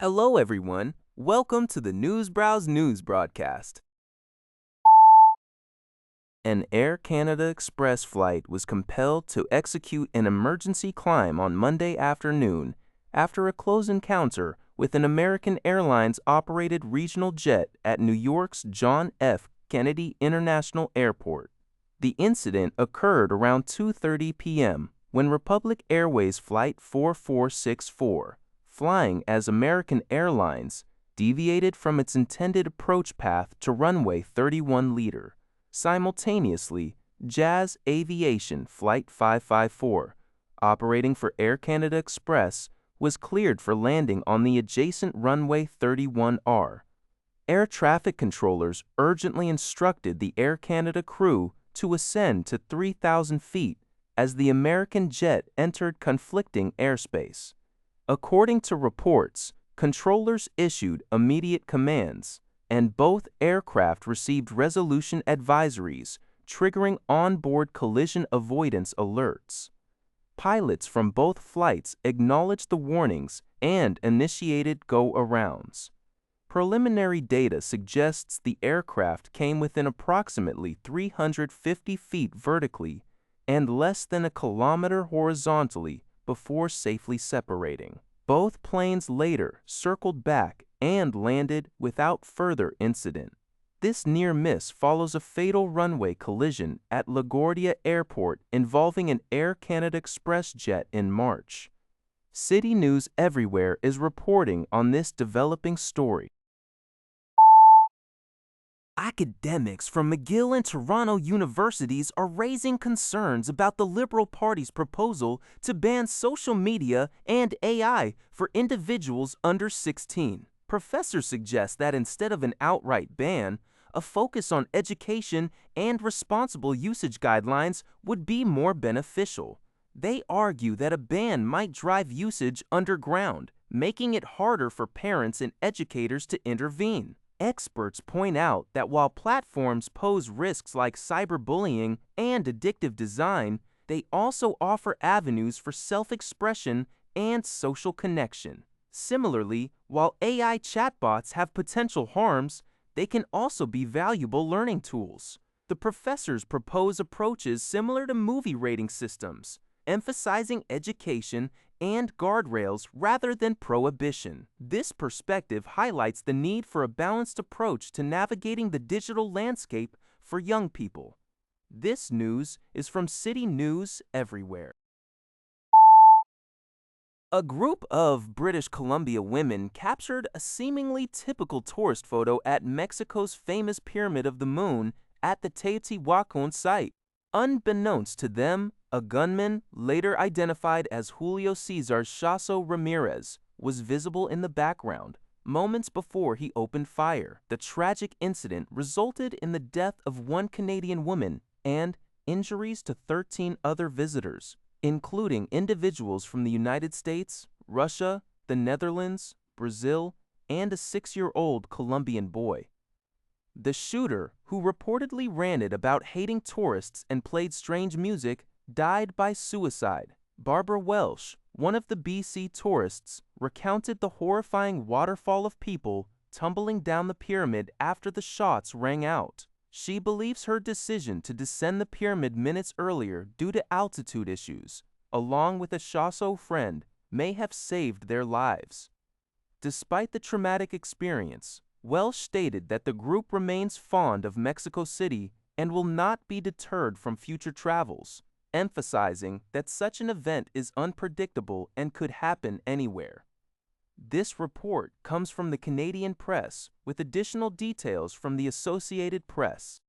Hello, everyone. Welcome to the News Browse News broadcast. An Air Canada Express flight was compelled to execute an emergency climb on Monday afternoon after a close encounter with an American Airlines-operated regional jet at New York's John F. Kennedy International Airport. The incident occurred around 2:30 p.m. when Republic Airways Flight 4464, flying as American Airlines, deviated from its intended approach path to runway 31 Leader. Simultaneously, Jazz Aviation Flight 554, operating for Air Canada Express, was cleared for landing on the adjacent runway 31R. Air traffic controllers urgently instructed the Air Canada crew to ascend to 3,000 feet as the American jet entered conflicting airspace. According to reports, controllers issued immediate commands, and both aircraft received resolution advisories, triggering onboard collision avoidance alerts. Pilots from both flights acknowledged the warnings and initiated go-arounds. Preliminary data suggests the aircraft came within approximately 350 feet vertically and less than a kilometer horizontally before safely separating. Both planes later circled back and landed without further incident. This near miss follows a fatal runway collision at LaGuardia Airport involving an Air Canada Express jet in March. City News Everywhere is reporting on this developing story. Academics from McGill and Toronto universities are raising concerns about the Liberal Party's proposal to ban social media and AI for individuals under 16. Professors suggest that instead of an outright ban, a focus on education and responsible usage guidelines would be more beneficial. They argue that a ban might drive usage underground, making it harder for parents and educators to intervene. Experts point out that while platforms pose risks like cyberbullying and addictive design, they also offer avenues for self-expression and social connection. Similarly, while AI chatbots have potential harms, they can also be valuable learning tools. The professors propose approaches similar to movie rating systems, emphasizing education and guardrails rather than prohibition. This perspective highlights the need for a balanced approach to navigating the digital landscape for young people. This news is from City News Everywhere. A group of British Columbia women captured a seemingly typical tourist photo at Mexico's famous Pyramid of the Moon at the Teotihuacan site. Unbeknownst to them, a gunman, later identified as Julio Cesar Chasso Ramirez, was visible in the background moments before he opened fire. The tragic incident resulted in the death of one Canadian woman and injuries to 13 other visitors, including individuals from the United States, Russia, the Netherlands, Brazil, and a 6-year-old Colombian boy. The shooter, who reportedly ranted about hating tourists and played strange music, died by suicide. Barbara Welsh, one of the BC tourists, recounted the horrifying waterfall of people tumbling down the pyramid after the shots rang out. She believes her decision to descend the pyramid minutes earlier due to altitude issues, along with a Chasso friend, may have saved their lives. Despite the traumatic experience, Welsh stated that the group remains fond of Mexico City and will not be deterred from future travels, emphasizing that such an event is unpredictable and could happen anywhere. This report comes from the Canadian Press, with additional details from the Associated Press.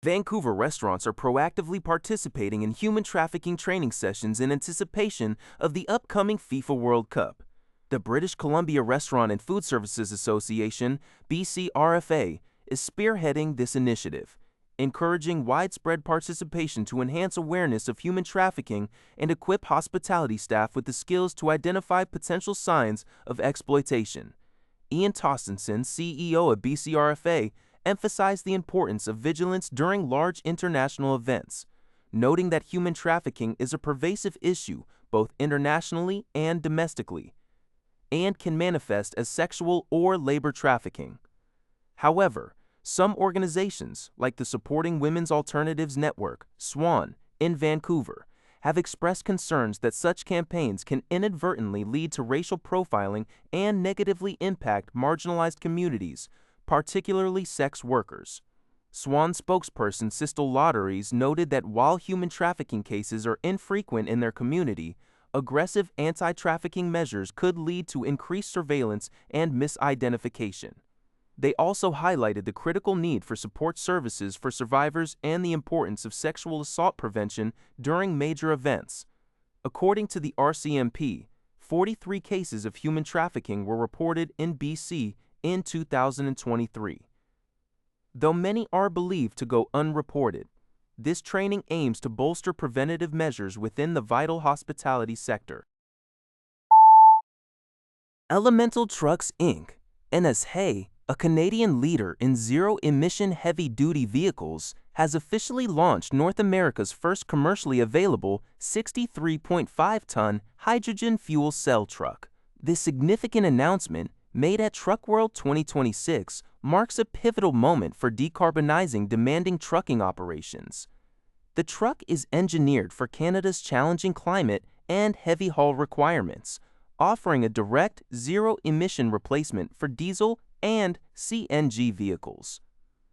Vancouver restaurants are proactively participating in human trafficking training sessions in anticipation of the upcoming FIFA World Cup. The British Columbia Restaurant and Food Services Association, BCRFA, is spearheading this initiative, encouraging widespread participation to enhance awareness of human trafficking and equip hospitality staff with the skills to identify potential signs of exploitation. Ian Tostenson, CEO of BCRFA, emphasized the importance of vigilance during large international events, noting that human trafficking is a pervasive issue both internationally and domestically. and can manifest as sexual or labor trafficking. However, some organizations, like the Supporting Women's Alternatives Network, SWAN, in Vancouver, have expressed concerns that such campaigns can inadvertently lead to racial profiling and negatively impact marginalized communities, particularly sex workers. SWAN spokesperson Sistel Lotteries noted that while human trafficking cases are infrequent in their community, aggressive anti-trafficking measures could lead to increased surveillance and misidentification. They also highlighted the critical need for support services for survivors and the importance of sexual assault prevention during major events. According to the RCMP, 43 cases of human trafficking were reported in BC in 2023. Though many are believed to go unreported, this training aims to bolster preventative measures within the vital hospitality sector. Elemental Trucks Inc., NSHA, a Canadian leader in zero-emission heavy-duty vehicles, has officially launched North America's first commercially available 63.5-ton hydrogen fuel cell truck. This significant announcement, made at Truck World 2026, marks a pivotal moment for decarbonizing demanding trucking operations. The truck is engineered for Canada's challenging climate and heavy haul requirements, offering a direct zero-emission replacement for diesel and CNG vehicles.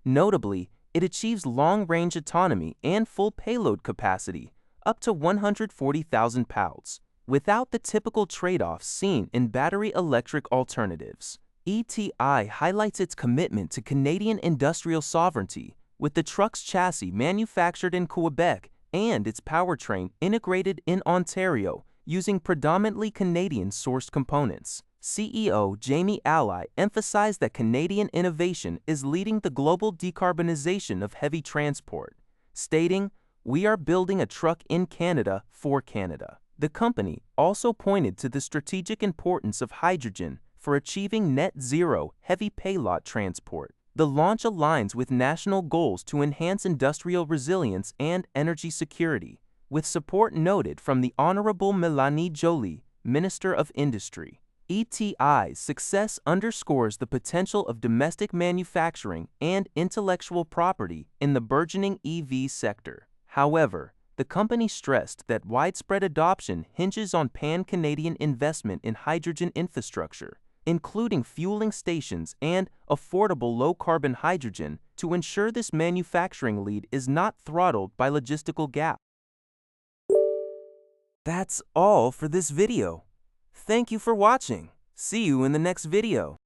Notably, it achieves long-range autonomy and full payload capacity, up to 140,000 pounds, without the typical trade-offs seen in battery electric alternatives. ETI highlights its commitment to Canadian industrial sovereignty, with the truck's chassis manufactured in Quebec and its powertrain integrated in Ontario using predominantly Canadian-sourced components. CEO Jamie Ally emphasized that Canadian innovation is leading the global decarbonization of heavy transport, stating, "We are building a truck in Canada for Canada." The company also pointed to the strategic importance of hydrogen for achieving net zero heavy payload transport. The launch aligns with national goals to enhance industrial resilience and energy security, with support noted from the Honorable Mélanie Joly, Minister of Industry. ETI's success underscores the potential of domestic manufacturing and intellectual property in the burgeoning EV sector. However, the company stressed that widespread adoption hinges on pan-Canadian investment in hydrogen infrastructure, including fueling stations and affordable low-carbon hydrogen, to ensure this manufacturing lead is not throttled by logistical gaps. That's all for this video. Thank you for watching. See you in the next video.